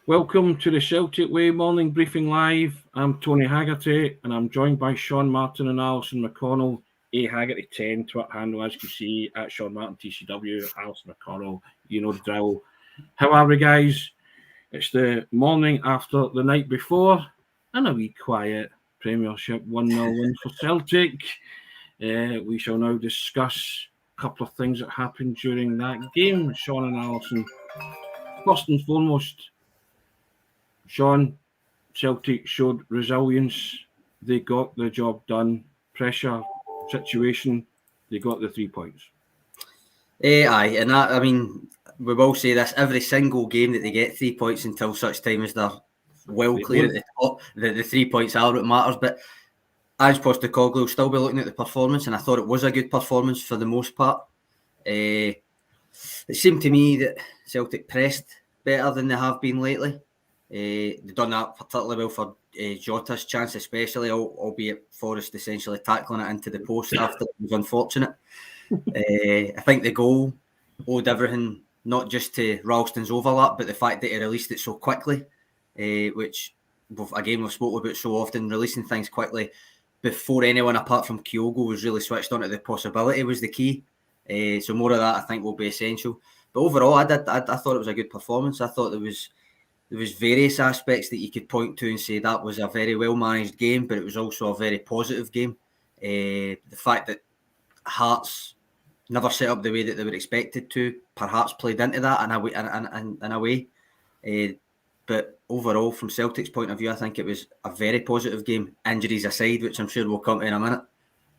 Welcome to the Celtic Way Morning Briefing Live. I'm Tony Haggerty and I'm joined by Sean Martin and Alison McConnell. Haggerty 10, Twitter handle as you see, at Sean Martin TCW, Alison McConnell, you know the drill. How are we, guys? It's the morning after the night before and a wee quiet Premiership 1-0 win for Celtic. We shall now discuss a couple of things that happened during that game. Sean and Alison, first and foremost, Sean, Celtic showed resilience. They got the job done. Pressure situation, they got the 3 points. Aye, and that, I mean, we will say this every single game that they get 3 points until such time as they're well clear at the top. The 3 points are what matters. But as Postecoglou will still be looking at the performance, and I thought it was a good performance for the most part. It seemed to me that Celtic pressed better than they have been lately. They've done that particularly well for Jota's chance, especially, albeit Forrest essentially tackling it into the post after it was unfortunate. I think the goal owed everything not just to Ralston's overlap, but the fact that he released it so quickly, which again we've spoken about so often. Releasing things quickly before anyone apart from Kyogo was really switched on to the possibility was the key. So more of that I think will be essential. But overall, I thought it was a good performance. I thought there was various aspects that you could point to and say that was a very well managed game, but it was also a very positive game. The fact that Hearts never set up the way that they were expected to perhaps played into that in a way. But overall, from Celtic's point of view, I think it was a very positive game, injuries aside, which I'm sure we'll come to in a minute.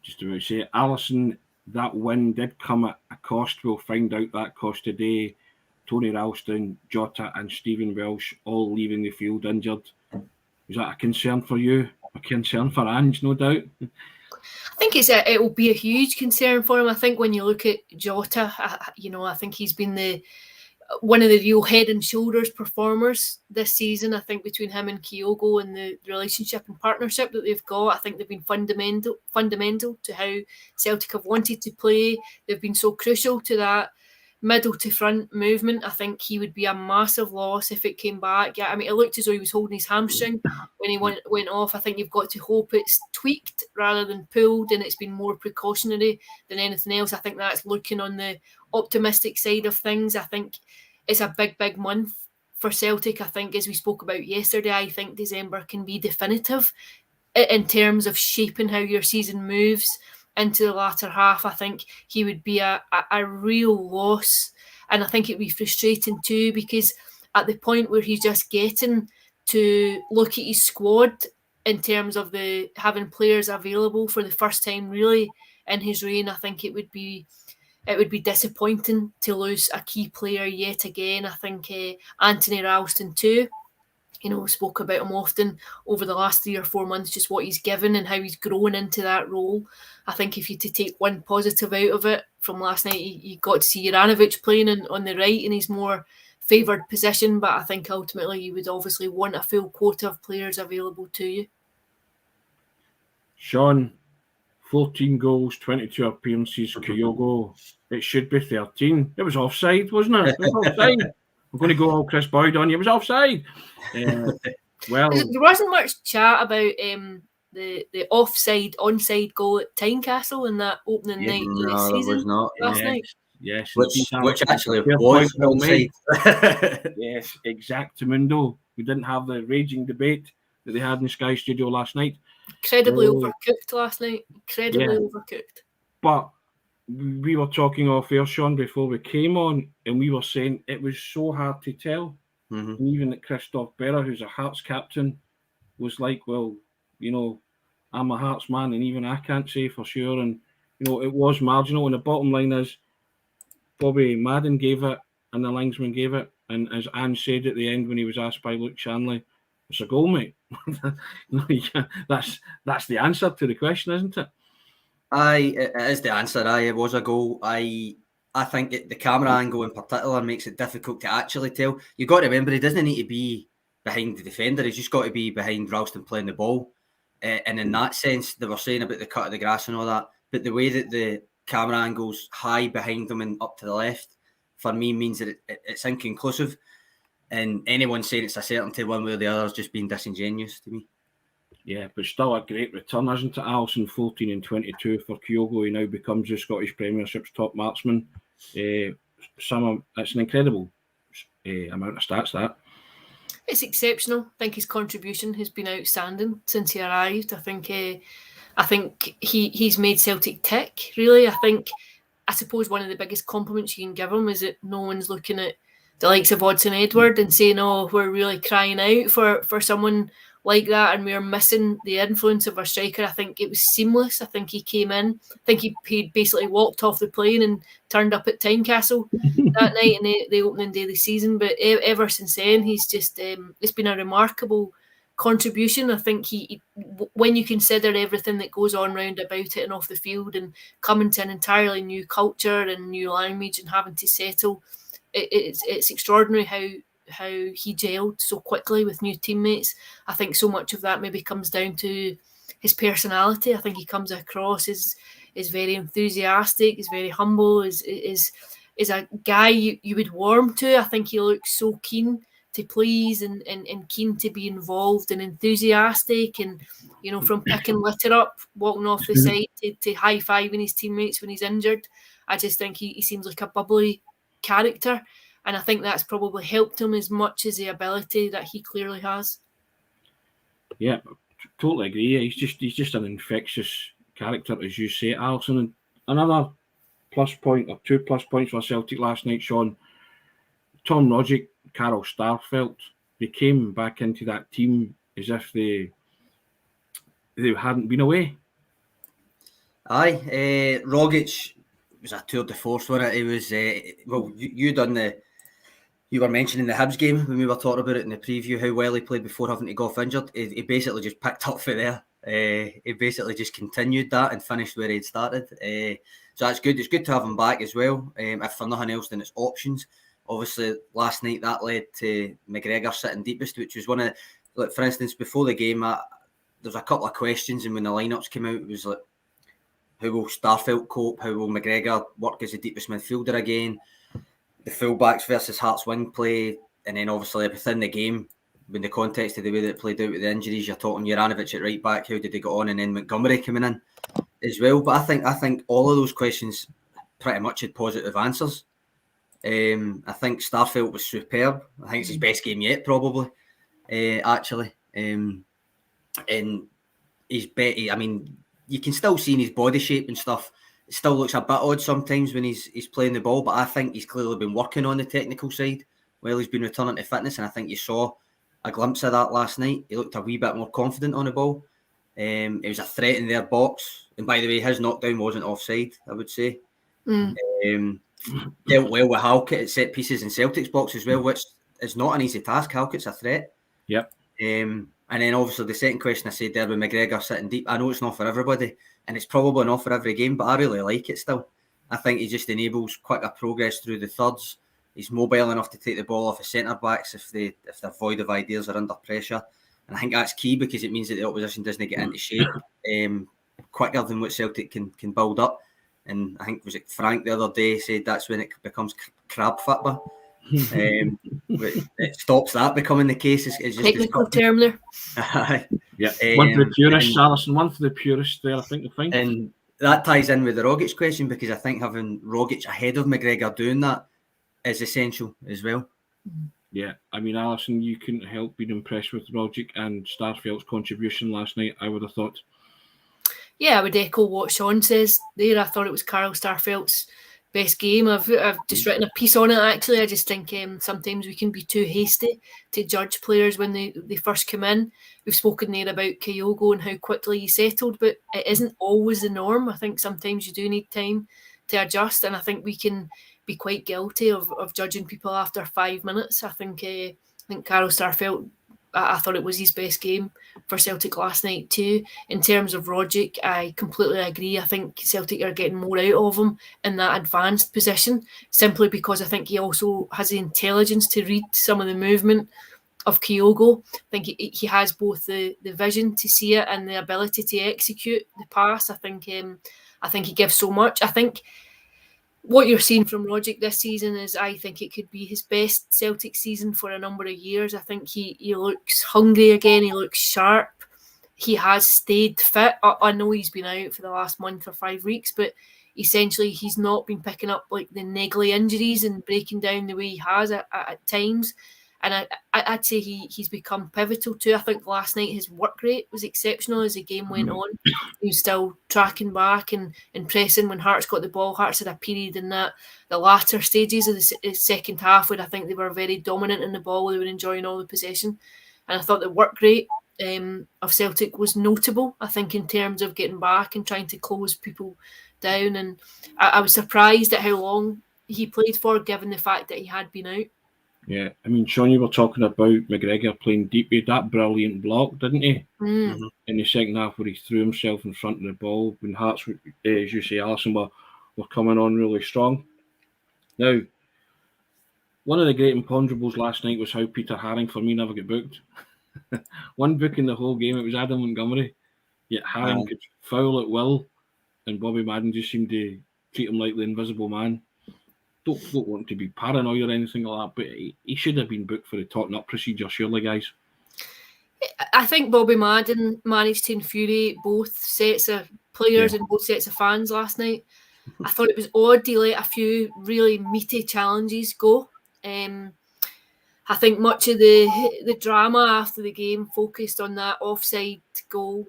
Just about to say, Alison, that win did come at a cost. We'll find out that cost today. Tony Ralston, Jota and Stephen Welsh all leaving the field injured. Is that a concern for you? A concern for Ange, no doubt? I think it will be a huge concern for him. I think when you look at Jota, I think he's been one of the real head and shoulders performers this season. I think between him and Kyogo and the relationship and partnership that they've got, I think they've been fundamental to how Celtic have wanted to play. They've been so crucial to that middle to front movement. I think he would be a massive loss if it came back. Yeah, I mean, it looked as though he was holding his hamstring when he went off. I think you've got to hope it's tweaked rather than pulled, and it's been more precautionary than anything else. I think that's looking on the optimistic side of things. I think it's a big month for Celtic. I think, as we spoke about yesterday, I think December can be definitive in terms of shaping how your season moves into the latter half. I think he would be a real loss, and I think it'd be frustrating too, because at the point where he's just getting to look at his squad in terms of having players available for the first time really in his reign, I think it would be disappointing to lose a key player yet again. I think Anthony Ralston too. We spoke about him often over the last 3 or 4 months, just what he's given and how he's grown into that role. I think if you to take one positive out of it from last night, you got to see Juranovic playing on the right in his more favoured position, but I think ultimately you would obviously want a full quota of players available to you. Sean, 14 goals, 22 appearances, Kyogo, it should be 13. It was offside, wasn't it? It was offside. I'm going to go all Chris Boyd on you. It was offside. Well, there wasn't much chat about the onside goal at Tynecastle in that opening night of the season. Was not, last night. Yes, which actually was onside. Yes, exactamundo. We didn't have the raging debate that they had in Sky Studio last night. Incredibly overcooked last night. Overcooked. But we were talking off air, Sean, before we came on, and we were saying it was so hard to tell. Mm-hmm. And even that Christoph Berra, who's a Hearts captain, was like, well, I'm a Hearts man, and even I can't say for sure. And, it was marginal. And the bottom line is, Bobby Madden gave it, and the linesman gave it. And as Anne said at the end when he was asked by Luke Shanley, it's a goal, mate. That's the answer to the question, isn't it? It is the answer. It was a goal. I think the camera angle in particular makes it difficult to actually tell. You've got to remember, he doesn't need to be behind the defender. He's just got to be behind Ralston playing the ball. And in that sense, they were saying about the cut of the grass and all that. But the way that the camera angle's high behind them and up to the left, for me, means that it's inconclusive. And anyone saying it's a certainty one way or the other is just being disingenuous to me. Yeah, but still a great return, isn't it, Alison? 14 and 22 for Kyogo. He now becomes the Scottish Premiership's top marksman. It's an incredible amount of stats, that. It's exceptional. I think his contribution has been outstanding since he arrived. I think he's made Celtic tick, really. I suppose one of the biggest compliments you can give him is that no one's looking at the likes of Odsonne Edouard and saying, oh, we're really crying out for someone like that and we're missing the influence of our striker. I think it was seamless. I think he came in. I think he basically walked off the plane and turned up at Tynecastle that night in the opening day of the season. But ever since then, he's just it's been a remarkable contribution. I think he when you consider everything that goes on round about it and off the field and coming to an entirely new culture and new language and having to settle, it's extraordinary how he gelled so quickly with new teammates. I think so much of that maybe comes down to his personality. I think he comes across as very enthusiastic, is very humble, is a guy you would warm to. I think he looks so keen to please and keen to be involved and enthusiastic, and from picking litter up, walking off the side to high-fiving his teammates when he's injured. I just think he seems like a bubbly character, and I think that's probably helped him as much as the ability that he clearly has. Yeah, totally agree. He's just an infectious character, as you say, Alison. And another plus point or 2 plus points for Celtic last night, Sean. Tom Rogic, Carol Starfelt, they came back into that team as if they hadn't been away. Aye, Rogic was a tour de force, wasn't it? He was you were mentioning the Hibs game when we were talking about it in the preview, how well he played before having to go off injured. He basically just picked up for there. He basically just continued that and finished where he'd started. So that's good. It's good to have him back as well. If for nothing else, then it's options. Obviously, last night that led to McGregor sitting deepest, which was one of, like, for instance, before the game, there was a couple of questions, and when the lineups came out, it was like, how will Starfelt cope? How will McGregor work as the deepest midfielder again? The fullbacks versus Hearts wing play, and then obviously within the game, in the context of the way that it played out with the injuries, you're talking Juranovic at right back, how did they get on, and then Montgomery coming in as well. But I think all of those questions pretty much had positive answers. I think Starfelt was superb. I think it's his best game yet, probably, actually. And he's I mean, you can still see in his body shape and stuff, it still looks a bit odd sometimes when he's playing the ball, but I think he's clearly been working on the technical side while he's been returning to fitness, and I think you saw a glimpse of that last night. He looked a wee bit more confident on the ball. It was a threat in their box, and by the way, his knockdown wasn't offside, I would say. Dealt well with Halkett at set pieces in Celtic's box as well, which is not an easy task. Halkett's a threat. Yep. And then obviously the second question I said there with McGregor sitting deep, I know it's not for everybody, and it's probably not for every game, but I really like it still. I think he just enables quicker progress through the thirds. He's mobile enough to take the ball off the centre-backs if they're void of ideas or under pressure. And I think that's key because it means that the opposition doesn't get into shape quicker than what Celtic can build up. And I think, was it Frank the other day said that's when it becomes crab football. It stops that becoming the case. It's just technical term there. Yeah, one for the purists, Alison. One for the purists there, I think. And that ties in with the Rogic question, because I think having Rogic ahead of McGregor doing that is essential as well. Yeah, I mean, Alison, you couldn't help being impressed with Rogic and Starfelt's contribution last night, I would have thought. Yeah, I would echo what Sean says there. I thought it was Carl Starfelt's best game. I've just written a piece on it, actually. I just think sometimes we can be too hasty to judge players when they first come in. We've spoken there about Kyogo and how quickly he settled, but it isn't always the norm. I think sometimes you do need time to adjust, and I think we can be quite guilty of judging people after 5 minutes. I think Carl Starfelt, I thought it was his best game for Celtic last night too. In terms of Rogic, I completely agree. I think Celtic are getting more out of him in that advanced position, simply because I think he also has the intelligence to read some of the movement of Kyogo. I think he has both the vision to see it and the ability to execute the pass. I think he gives so much. I think what you're seeing from Rogic this season is, I think it could be his best Celtic season for a number of years. I think he looks hungry again. He looks sharp. He has stayed fit. I know he's been out for the last month or 5 weeks, but essentially he's not been picking up like the niggly injuries and breaking down the way he has at times. And I'd say he's become pivotal too. I think last night his work rate was exceptional as the game went on. He was still tracking back and pressing when Hearts got the ball. Hearts had a period in the latter stages of the second half where I think they were very dominant in the ball. They were enjoying all the possession. And I thought the work rate of Celtic was notable, I think, in terms of getting back and trying to close people down. And I was surprised at how long he played for, given the fact that he had been out. Yeah, I mean, Sean, you were talking about McGregor playing deep. He had that brilliant block, didn't he? Mm. In the second half where he threw himself in front of the ball when Hearts, as you say, Alison, were coming on really strong. Now, one of the great imponderables last night was how Peter Haring, for me, never got booked. One book in the whole game, it was Adam Montgomery. Yet Haring could foul at will, and Bobby Madden just seemed to treat him like the invisible man. Don't want to be paranoid or anything like that, but he should have been booked for the totting up procedure, surely, guys. I think Bobby Madden managed to infuriate both sets of players and both sets of fans last night. I thought it was odd he let a few really meaty challenges go. I think much of the drama after the game focused on that offside goal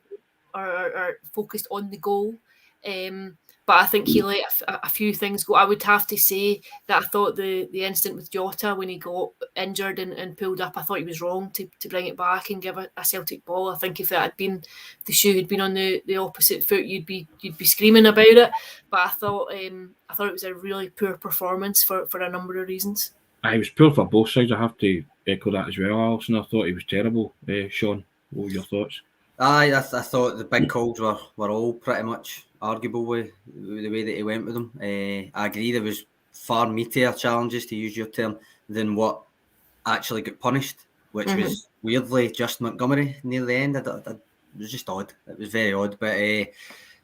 or focused on the goal. But I think he let a few things go. I would have to say that I thought the incident with Jota when he got injured and pulled up, I thought he was wrong to bring it back and give a Celtic ball. I think if it had been the shoe had been on the opposite foot, you'd be screaming about it. But I thought it was a really poor performance for a number of reasons. He was poor for both sides. I have to echo that as well, Alison. I thought he was terrible. Sean, what were your thoughts? I thought the big calls were all pretty much arguable with the way that he went with them. I agree there was far meatier challenges, to use your term, than what actually got punished, which was weirdly just Montgomery near the end. It was just odd. It was very odd. But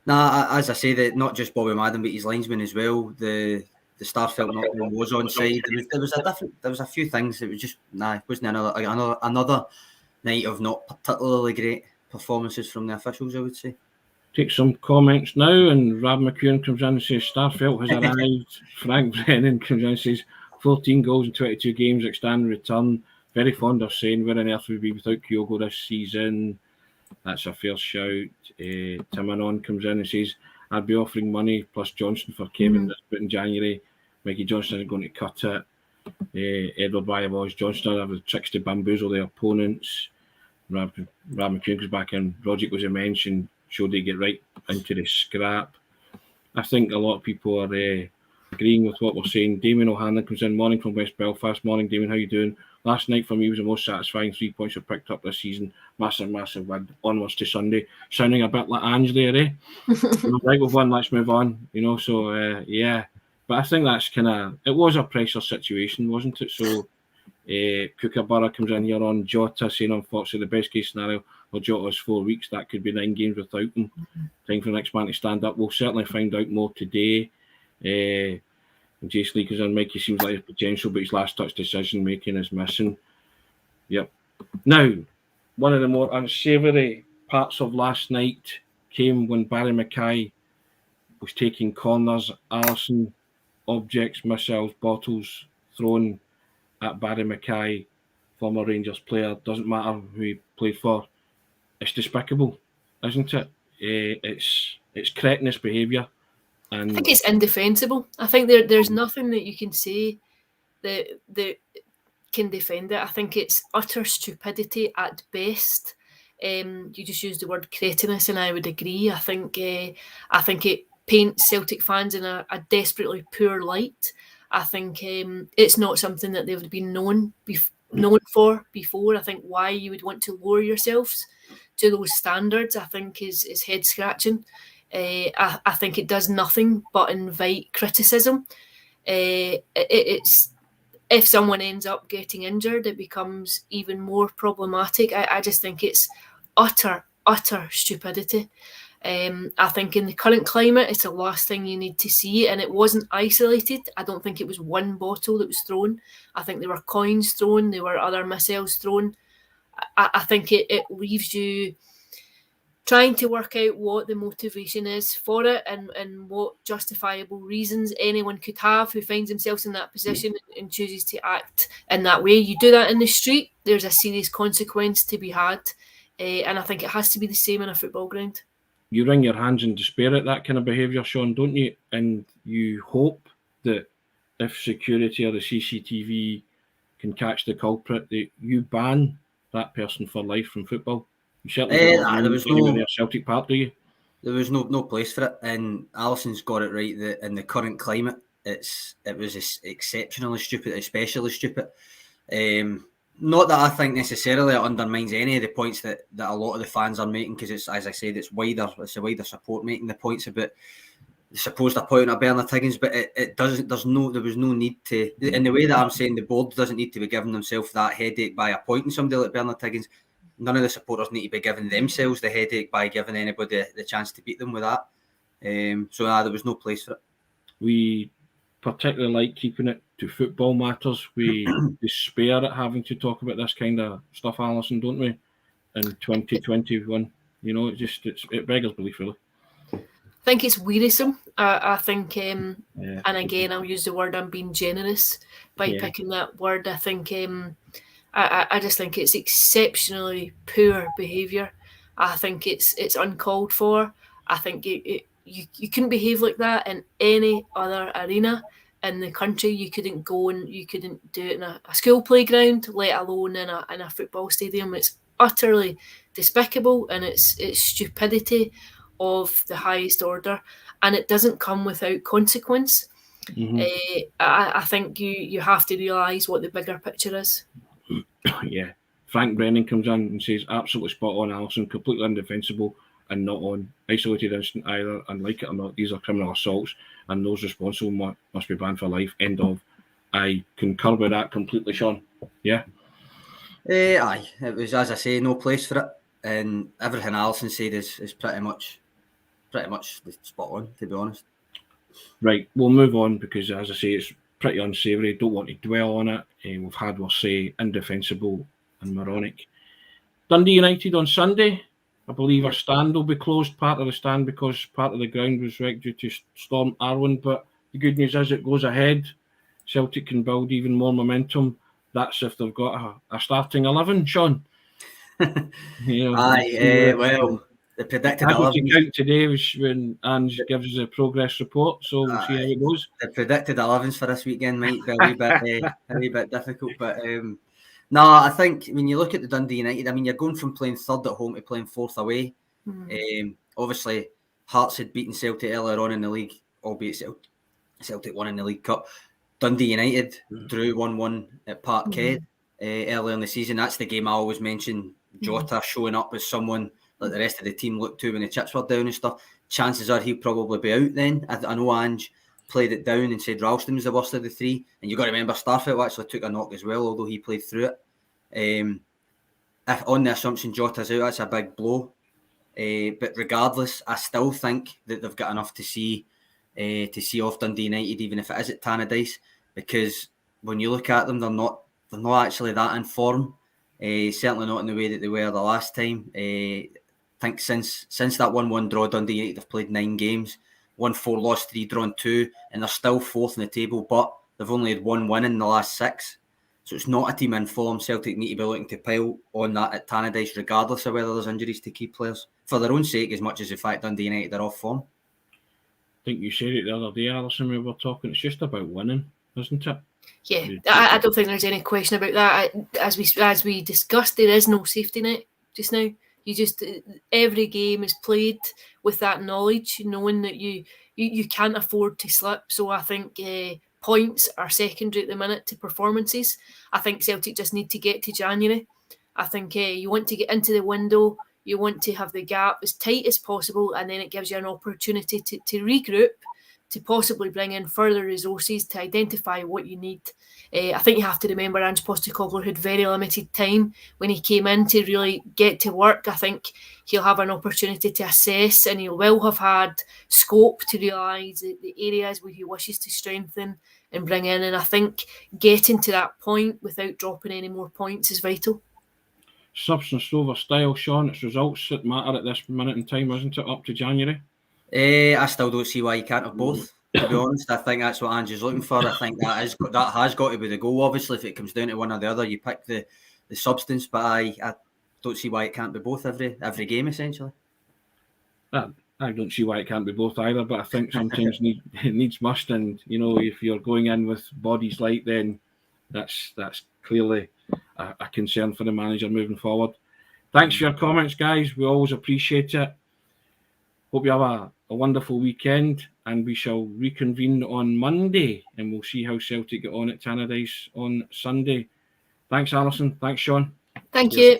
as I say, that not just Bobby Madden, but his linesman as well. The Starfelt not was on side. There was a few things. It was just it wasn't another night of not particularly great performances from the officials, I would say. Take some comments now, and Rab McEwen comes in and says Starfelt has arrived. Frank Brennan comes in and says 14 goals in 22 games, outstanding return. Very fond of saying where on earth would we be without Kyogo this season. That's a fair shout. Tim Anon comes in and says I'd be offering money plus Johnson for Kevin this bit in January. Mikey Johnson is going to cut it. Edward Byabos Johnson have the tricks to bamboozle their opponents. Rab McEwen goes back in. Rogic was a mention. Showed they get right into the scrap. I think a lot of people are agreeing with what we're saying. Damien O'Hanlon comes in. Morning from West Belfast. Morning, Damien. How you doing? Last night for me was the most satisfying 3 points I've picked up this season. Massive win. Onwards to Sunday. Sounding a bit like Ange there, eh? Right, we've won. Let's move on. So yeah. But I think that's it was a pressure situation, wasn't it? So Kookaburra comes in here on Jota saying, unfortunately, the best case scenario for Jota is 4 weeks. That could be 9 games without him. Time for the next man to stand up. We'll certainly find out more today. And Jason Lee comes in. Mikey seems like his potential, but his last touch decision making is missing. Yep. Now, one of the more unsavoury parts of last night came when Barry Mackay was taking corners. Alison, objects, missiles, bottles thrown at Barry Mackay, former Rangers player. Doesn't matter who he played for. It's despicable, isn't it? It's cretinous behaviour. And I think it's indefensible. I think there's nothing that you can say that can defend it. I think it's utter stupidity at best. You just used the word cretinous, and I would agree. I think it paints Celtic fans in a desperately poor light. I think it's not something that they've been known for before. I think why you would want to lower yourselves to those standards, I think, is head scratching. I think it does nothing but invite criticism. It's if someone ends up getting injured, it becomes even more problematic. I just think it's utter stupidity. I think in the current climate, it's the last thing you need to see, and it wasn't isolated. I don't think it was one bottle that was thrown. I think there were coins thrown, there were other missiles thrown. I think it leaves you trying to work out what the motivation is for it, and what justifiable reasons anyone could have who finds themselves in that position and chooses to act in that way. You do that in the street, there's a serious consequence to be had, and I think it has to be the same in a football ground. You wring your hands in despair at that kind of behaviour, Sean, don't you? And you hope that if security or the CCTV can catch the culprit, that you ban that person for life from football. You certainly there was no Celtic Park, do you? There was no place for it, and Alison's got it right that in the current climate, it was exceptionally stupid, especially stupid. Not that I think necessarily it undermines any of the points that a lot of the fans are making, because it's, as I said, it's a wider support making the points about the supposed appointment of Bernard Higgins, but it doesn't. There was no need to, in the way that I'm saying, the board doesn't need to be giving themselves that headache by appointing somebody like Bernard Higgins. None of the supporters need to be giving themselves the headache by giving anybody the chance to beat them with that. So there was no place for it. We particularly like keeping it to football matters. We despair at having to talk about this kind of stuff, Alison, don't we? In 2021, it beggars belief, really. I think it's wearisome. I think, and again, I'll use the word, I'm being generous by picking that word. I think, I just think it's exceptionally poor behaviour. I think it's uncalled for. I think you couldn't behave like that in any other arena in the country. You couldn't go and you couldn't do it in a school playground, let alone in a football stadium. It's utterly despicable, and it's stupidity of the highest order, and it doesn't come without consequence. Mm-hmm. I think you have to realise what the bigger picture is. Yeah, Frank Brennan comes in and says absolutely spot on, Alison, completely indefensible and not on isolated incident either, and like it or not, these are criminal assaults and those responsible must be banned for life. End of. I concur with that completely, Sean. Yeah. Aye, it was, as I say, no place for it, and everything Alison said is pretty much spot on, to be honest. Right, we'll move on, because as I say, it's pretty unsavoury. Don't want to dwell on it. We've had, we'll say, indefensible and moronic. Dundee United on Sunday, I believe a stand will be closed, part of the stand, because part of the ground was wrecked due to Storm Arwen. But the good news is it goes ahead. Celtic can build even more momentum. That's if they've got a starting 11, Sean. Well, the predicted 11 count today when Ange gives us a progress report, so we'll see how it goes. The predicted 11s for this weekend might be a wee bit difficult, but no, I think when you look at the Dundee United, I mean, you're going from playing third at home to playing fourth away. Obviously, Hearts had beaten Celtic earlier on in the league, albeit Celtic won in the League Cup. Dundee United drew 1-1 at Parkhead earlier in the season. That's the game I always mention. Jota showing up as someone that the rest of the team looked to when the chips were down and stuff. Chances are he'll probably be out then. I know Ange played it down and said Ralston was the worst of the three. And you've got to remember, Starfelt actually took a knock as well, although he played through it. If on the assumption Jota's out, that's a big blow. But regardless, I still think that they've got enough to see off Dundee United, even if it is at Tynecastle, because when you look at them, they're not actually that in form. Certainly not in the way that they were the last time. I think since that 1-1 draw, Dundee United have played 9 games, won 4, lost 3, drawn 2, and they're still fourth in the table, but they've only had 1 win in the last 6. So it's not a team in form. Celtic need to be looking to pile on that at Tynecastle, regardless of whether there's injuries to key players, for their own sake, as much as the fact Dundee United are off form. I think you said it the other day, Alison, we were talking, it's just about winning, isn't it? Yeah, I don't think there's any question about that. As we discussed, there is no safety net just now. Every game is played with that knowledge, knowing that you can't afford to slip. So I think points are secondary at the minute to performances. I think Celtic just need to get to January. I think you want to get into the window. You want to have the gap as tight as possible, and then it gives you an opportunity to regroup to possibly bring in further resources to identify what you need. I think you have to remember Ange Postecoglou had very limited time when he came in to really get to work. I think he'll have an opportunity to assess, and he will have had scope to realise the areas where he wishes to strengthen and bring in. And I think getting to that point without dropping any more points is vital. Substance over style, Sean. It's results that matter at this minute in time, isn't it? Up to January. I still don't see why you can't have both. To be honest, I think that's what Ange's looking for. I think that has got to be the goal. Obviously, if it comes down to one or the other, you pick the substance. But I don't see why it can't be both every game, essentially. I don't see why it can't be both either. But I think sometimes needs must, and if you're going in with bodies light, then that's clearly a concern for the manager moving forward. Thanks for your comments, guys. We always appreciate it. Hope you have a wonderful weekend, and we shall reconvene on Monday, and we'll see how Celtic get on at Tannadice on Sunday. Thanks, Alison. Thanks, Sean. Thank you.